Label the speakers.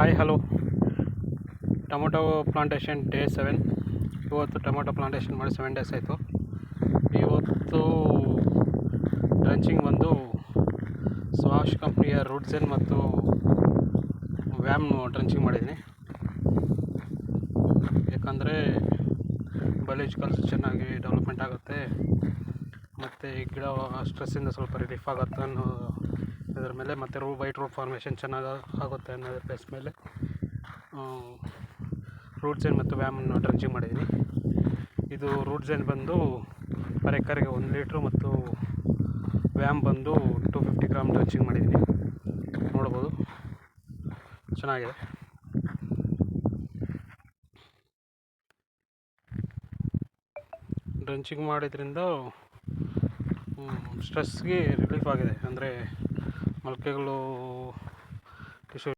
Speaker 1: Hi hello. Tomato plantation day 7. ಇವತ್ತು tomato plantation ಮಾಡಿ 7 days ಆಯಿತು. ಇವತ್ತು ಡ್ರಂಚಿಂಗ್ ಬಂದು ಸ್ವಾಶ್ ಕಂಪ್ನಿಯ ರೂಟ್ಸೆನ್ ಮತ್ತು ವ್ಯಾಮ್ ಡ್ರಂಚಿಂಗ್ ಮಾಡಿದ್ದೀನಿ. ಯಾಕಂದರೆ ಬಯೋಲಾಜಿಕಲ್ಸ್ ಚೆನ್ನಾಗಿ ಡೆವಲಪ್ಮೆಂಟ್ ಆಗುತ್ತೆ ಮತ್ತು ಗಿಡ ಸ್ಟ್ರೆಸ್ಸಿಂದ ಸ್ವಲ್ಪ ರಿಲೀಫ್ ಆಗುತ್ತೆ ಅನ್ನೋ ಇದರ ಮೇಲೆ, ಮತ್ತು ವೈಟ್ ರೂಟ್ ಫಾರ್ಮೇಷನ್ ಚೆನ್ನಾಗಿ ಆಗುತ್ತೆ ಅನ್ನೋದ್ರ ಬೇಸ್ ಮೇಲೆ ರೂಟ್ಸೆನ್ ಮತ್ತು ವ್ಯಾಮನ್ನು ಡ್ರಂಚಿಂಗ್ ಮಾಡಿದ್ದೀನಿ. ಇದು ರೂಟ್ಸೆನ್ ಬಂದು ಪರ್ ಎಕರ್ಗೆ 1 ಲೀಟ್ರು ಮತ್ತು ವ್ಯಾಮ್ ಬಂದು 250 ಗ್ರಾಮ್ ಡ್ರಂಚಿಂಗ್ ಮಾಡಿದ್ದೀನಿ. ನೋಡ್ಬೋದು, ಚೆನ್ನಾಗಿದೆ. ಡ್ರಂಚಿಂಗ್ ಮಾಡಿದ್ರಿಂದ ಸ್ಟ್ರೆಸ್ಗೆ ರಿಲೀಫ್ ಆಗಿದೆ. ಅಂದರೆ ಮೊಳಕೆಗಳು